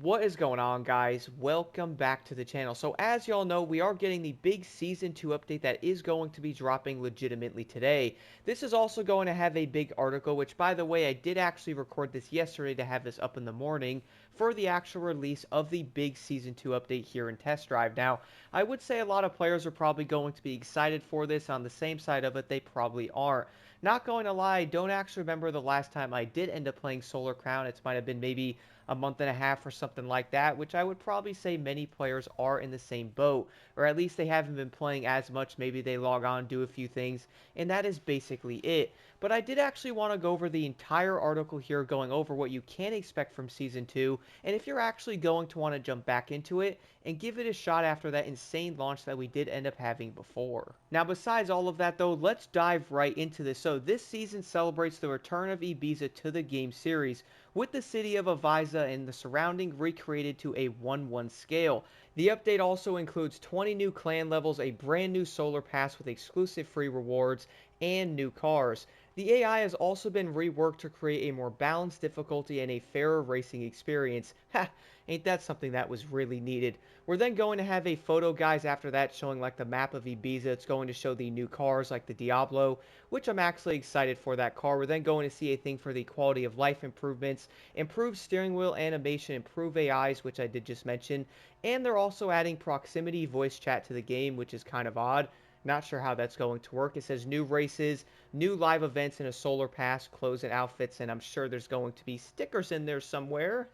What is going on, guys? Welcome back to the channel. So as y'all know, we are getting the big season 2 update that is going to be dropping legitimately today. This is also going to have a big article, which by the way, I did actually record this yesterday to have this up in the morning for the actual release of the big season 2 update here in Test Drive. Now, I would say a lot of players are probably going to be excited for this. On the same side of it, they probably aren't. Not going to lie, I don't actually remember the last time I did end up playing Solar Crown. It might have been maybe a month and a half or something like that, which I would probably say many players are in the same boat, or at least they haven't been playing as much. Maybe they log on, do a few things, and that is basically it. But I did actually want to go over the entire article here, going over what you can expect from Season 2, and if you're actually going to want to jump back into it and give it a shot after that insane launch that we did end up having before. Now, besides all of that though, let's dive right into this. So this season celebrates the return of Ibiza to the game series, with the city of Eivissa and the surrounding recreated to a 1-1 scale. The update also includes 20 new clan levels, a brand new solar pass with exclusive free rewards, and new cars. The AI has also been reworked to create a more balanced difficulty and a fairer racing experience. Ha! Ain't that something that was really needed. We're then going to have a photo, guys, after that showing like the map of Ibiza. It's going to show the new cars like the Diablo, which I'm actually excited for that car. We're then going to see a thing for the quality of life improvements, improved steering wheel animation, improved AIs, which I did just mention, and they're also adding proximity voice chat to the game, which is kind of odd. Not sure how that's going to work. It says new races, new live events in a solar pass, clothes and outfits, and I'm sure there's going to be stickers in there somewhere.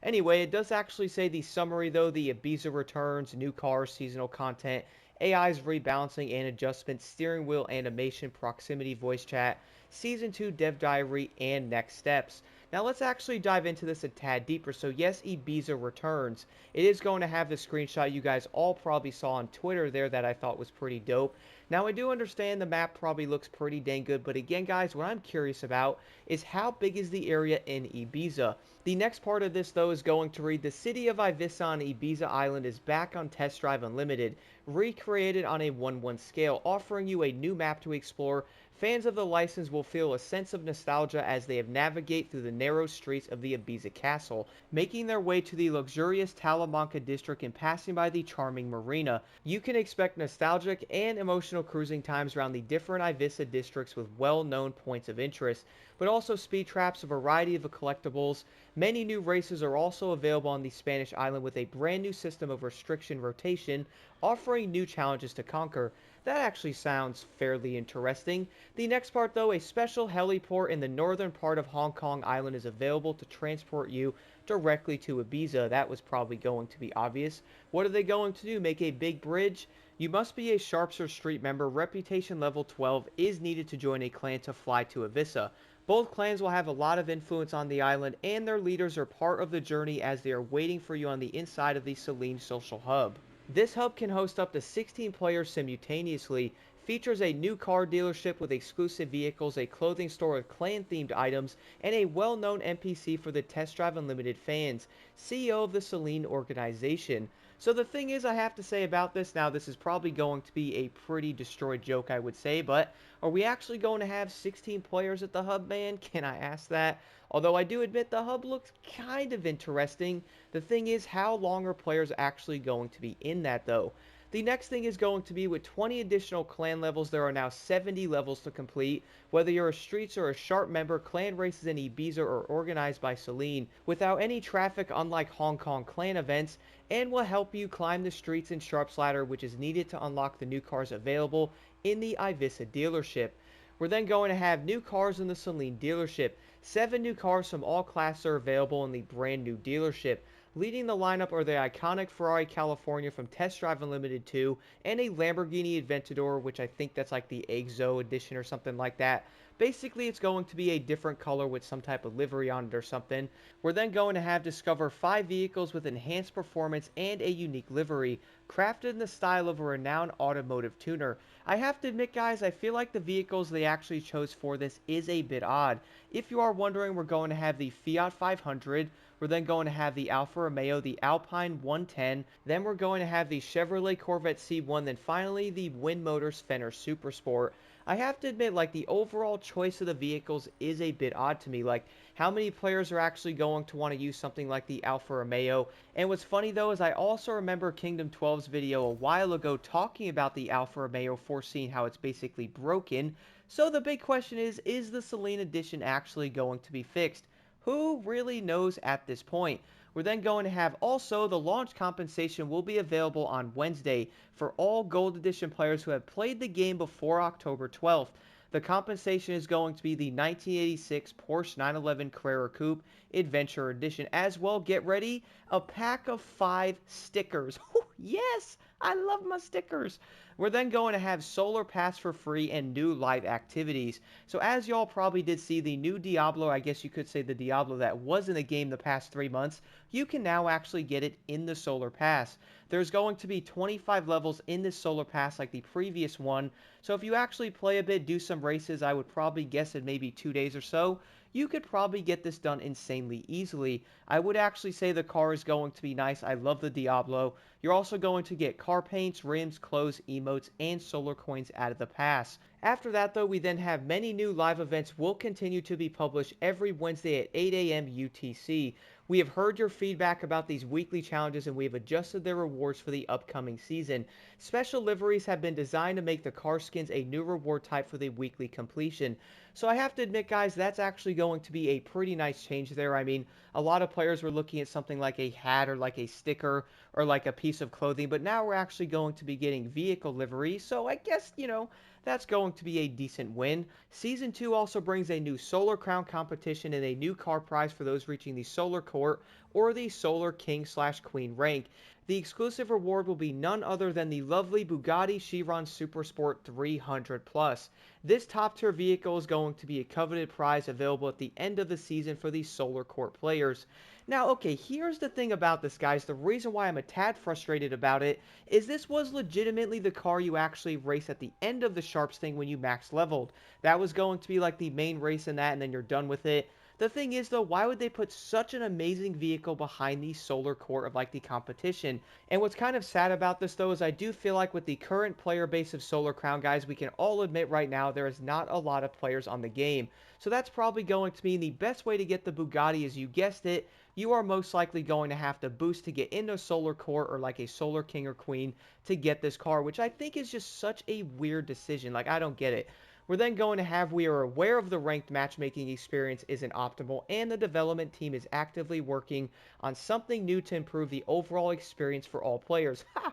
Anyway, it does actually say the summary though: the Ibiza Returns, new cars, seasonal content, AI's rebalancing and adjustments, steering wheel animation, proximity voice chat, Season 2 dev diary, and next steps. Now let's actually dive into this a tad deeper. So yes, Ibiza Returns. It is going to have the screenshot you guys all probably saw on Twitter there that I thought was pretty dope. Now I do understand the map probably looks pretty dang good, but again guys, what I'm curious about is how big is the area in Ibiza? The next part of this though is going to read: the city of Eivissa on Ibiza Island is back on Test Drive Unlimited, recreated on a 1-1 scale, offering you a new map to explore. Fans of the license will feel a sense of nostalgia as they navigate through the narrow streets of the Ibiza castle, making their way to the luxurious Talamanca district and passing by the charming marina. You can expect nostalgic and emotional cruising times around the different Eivissa districts with well-known points of interest, but also speed traps, a variety of collectibles. Many new races are also available on the Spanish island with a brand new system of restriction rotation, offering new challenges to conquer. That actually sounds fairly interesting. The next part though: a special heliport in the northern part of Hong Kong Island is available to transport you directly to Ibiza. That was probably going to be obvious. What are they going to do? Make a big bridge? You must be a Sharpster Street member. Reputation level 12 is needed to join a clan to fly to Eivissa. Both clans will have a lot of influence on the island, and their leaders are part of the journey as they are waiting for you on the inside of the Selene social hub. This hub can host up to 16 players simultaneously, features a new car dealership with exclusive vehicles, a clothing store with clan-themed items, and a well-known NPC for the Test Drive Unlimited fans, CEO of the Selene organization. So the thing is, I have to say about this, now this is probably going to be a pretty destroyed joke, I would say, but are we actually going to have 16 players at the hub, man? Can I ask that? Although I do admit the hub looks kind of interesting. The thing is, how long are players actually going to be in that though? The next thing is going to be: with 20 additional clan levels, there are now 70 levels to complete. Whether you're a Streets or a Sharp member, clan races in Ibiza are organized by Selene, without any traffic unlike Hong Kong clan events, and will help you climb the Streets and Sharps ladder, which is needed to unlock the new cars available in the Eivissa dealership. We're then going to have new cars in the Selene dealership. 7 new cars from all classes are available in the brand new dealership. Leading the lineup are the iconic Ferrari California from Test Drive Unlimited 2 and a Lamborghini Aventador, which I think that's like the Exo edition or something like that. Basically, it's going to be a different color with some type of livery on it or something. We're then going to have discover 5 vehicles with enhanced performance and a unique livery, crafted in the style of a renowned automotive tuner. I have to admit, guys, I feel like the vehicles they actually chose for this is a bit odd. If you are wondering, we're going to have the Fiat 500, we're then going to have the Alfa Romeo, the Alpine 110, then we're going to have the Chevrolet Corvette C1, then finally the Win Motors Fenner Super Sport. I have to admit, like, the overall choice of the vehicles is a bit odd to me. Like, how many players are actually going to want to use something like the Alfa Romeo? And what's funny, though, is I also remember Kingdom 12's video a while ago talking about the Alfa Romeo, foreseeing how it's basically broken. So the big question is the Selene edition actually going to be fixed? Who really knows at this point? We're then going to have also the launch compensation will be available on Wednesday for all Gold Edition players who have played the game before October 12th. The compensation is going to be the 1986 Porsche 911 Carrera Coupe Adventure Edition. As well, get ready, a pack of 5 stickers. Yes, I love my stickers. We're then going to have Solar Pass for free and new live activities. So as y'all probably did see, the new Diablo, I guess you could say the Diablo that was in the game the past 3 months, you can now actually get it in the Solar Pass. There's going to be 25 levels in this Solar Pass like the previous one, so if you actually play a bit, do some races, I would probably guess in maybe 2 days or so, you could probably get this done insanely easily. I would actually say the car is going to be nice. I love the Diablo. You're also going to get car paints, rims, clothes, emotes, and solar coins out of the pass. After that, though, we then have many new live events will continue to be published every Wednesday at 8 a.m. UTC. We have heard your feedback about these weekly challenges and we have adjusted their rewards for the upcoming season. Special liveries have been designed to make the car skins a new reward type for the weekly completion. So I have to admit, guys, that's actually going to be a pretty nice change there. I mean, a lot of players were looking at something like a hat or like a sticker or like a piece of clothing, but now we're actually going to be getting vehicle livery. So I guess, that's going to be a decent win. Season 2 also brings a new Solar Crown competition and a new car prize for those reaching the Solar Court or the Solar King/Queen rank. The exclusive reward will be none other than the lovely Bugatti Chiron Supersport 300 Plus. This top tier vehicle is going to be a coveted prize available at the end of the season for the Solar Court players. Now, okay, here's the thing about this, guys. The reason why I'm a tad frustrated about it is this was legitimately the car you actually race at the end of the Sharps thing when you max leveled. That was going to be like the main race in that, and then you're done with it. The thing is, though, why would they put such an amazing vehicle behind the Solar Court of, like, the competition? And what's kind of sad about this, though, is I do feel like with the current player base of Solar Crown, guys, we can all admit right now there is not a lot of players on the game. So that's probably going to mean the best way to get the Bugatti is, you guessed it, you are most likely going to have to boost to get into Solar Court or like a Solar King or Queen to get this car, which I think is just such a weird decision. Like, I don't get it. We're then going to have, we are aware of the ranked matchmaking experience isn't optimal, and the development team is actively working on something new to improve the overall experience for all players. Ha!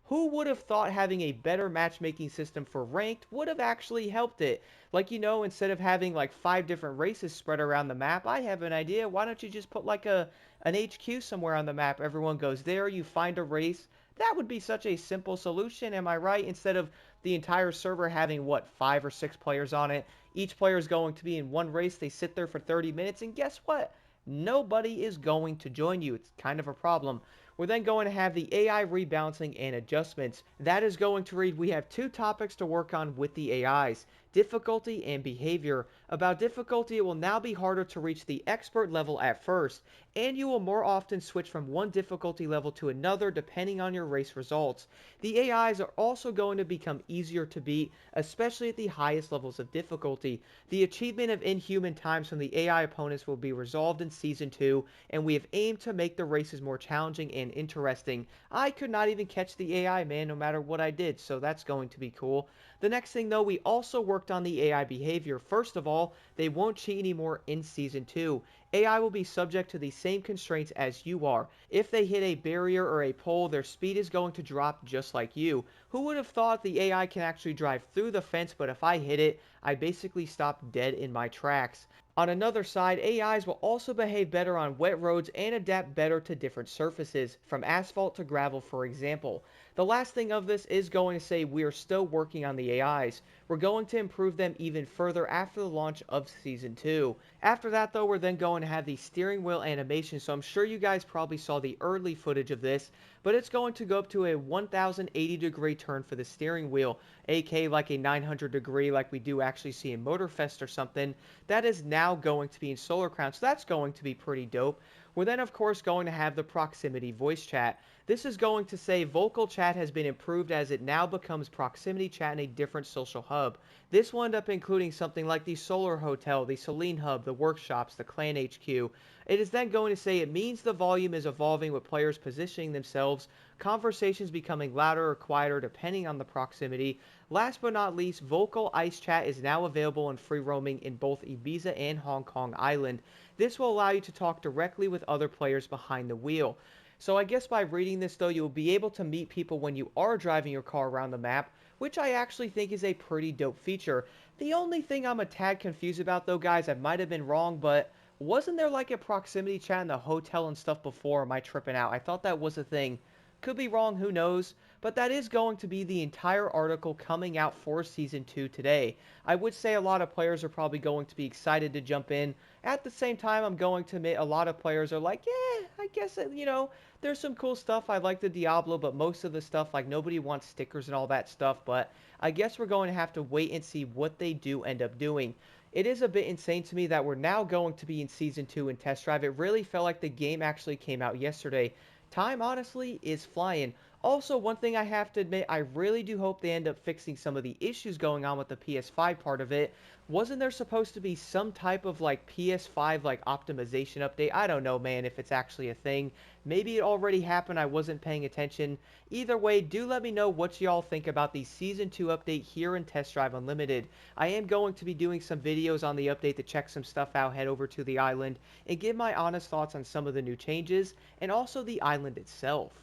Who would have thought having a better matchmaking system for ranked would have actually helped it? Like, instead of having like 5 different races spread around the map, I have an idea. Why don't you just put like an HQ somewhere on the map? Everyone goes there, you find a race. That would be such a simple solution, am I right? Instead of the entire server having, what, 5 or 6 players on it. Each player is going to be in one race. They sit there for 30 minutes, and guess what? Nobody is going to join you. It's kind of a problem. We're then going to have the AI rebalancing and adjustments. That is going to read, we have 2 topics to work on with the AIs, difficulty and behavior. About difficulty, it will now be harder to reach the expert level at first, and you will more often switch from one difficulty level to another depending on your race results. The AIs are also going to become easier to beat, especially at the highest levels of difficulty. The achievement of inhuman times from the AI opponents will be resolved in Season 2, and we have aimed to make the races more challenging and interesting. I could not even catch the AI, man, no matter what I did, so that's going to be cool. The next thing, though, we also worked on the AI behavior. First of all, they won't cheat anymore in Season 2. AI will be subject to the same constraints as you are. If they hit a barrier or a pole, their speed is going to drop just like you. Who would have thought the AI can actually drive through the fence, but if I hit it, I basically stop dead in my tracks. On another side, AIs will also behave better on wet roads and adapt better to different surfaces, from asphalt to gravel, for example. The last thing of this is going to say we are still working on the AIs. We're going to improve them even further after the launch of Season 2. After that, though, we're then going to have the steering wheel animation, so I'm sure you guys probably saw the early footage of this, but it's going to go up to a 1080 degree turn for the steering wheel, aka like a 900 degree like we do actually see in Motorfest or something. That is now going to be in Solar Crown, so that's going to be pretty dope. We're then, of course, going to have the proximity voice chat. This is going to say vocal chat has been improved as it now becomes proximity chat in a different social hub. This will end up including something like the Solar Hotel, the Selene Hub, the workshops, the Clan HQ. It is then going to say it means the volume is evolving with players positioning themselves, conversations becoming louder or quieter depending on the proximity. Last but not least, vocal ice chat is now available in free roaming in both Ibiza and Hong Kong Island. This will allow you to talk directly with other players behind the wheel. So I guess by reading this though, you'll be able to meet people when you are driving your car around the map, which I actually think is a pretty dope feature. The only thing I'm a tad confused about though, guys, I might have been wrong, but wasn't there like a proximity chat in the hotel and stuff before? Am I tripping out? I thought that was a thing. Could be wrong, who knows? But that is going to be the entire article coming out for Season 2 today. I would say a lot of players are probably going to be excited to jump in. At the same time, I'm going to admit a lot of players are like, yeah, I guess, there's some cool stuff. I like the Diablo, but most of the stuff, like, nobody wants stickers and all that stuff. But I guess we're going to have to wait and see what they do end up doing. It is a bit insane to me that we're now going to be in Season 2 in Test Drive. It really felt like the game actually came out yesterday. Time, honestly, is flying. Also, one thing I have to admit, I really do hope they end up fixing some of the issues going on with the PS5 part of it. Wasn't there supposed to be some type of, like, PS5, like, optimization update? I don't know, man, if it's actually a thing. Maybe it already happened, I wasn't paying attention. Either way, do let me know what y'all think about the Season 2 update here in Test Drive Unlimited. I am going to be doing some videos on the update to check some stuff out, head over to the island, and give my honest thoughts on some of the new changes, and also the island itself.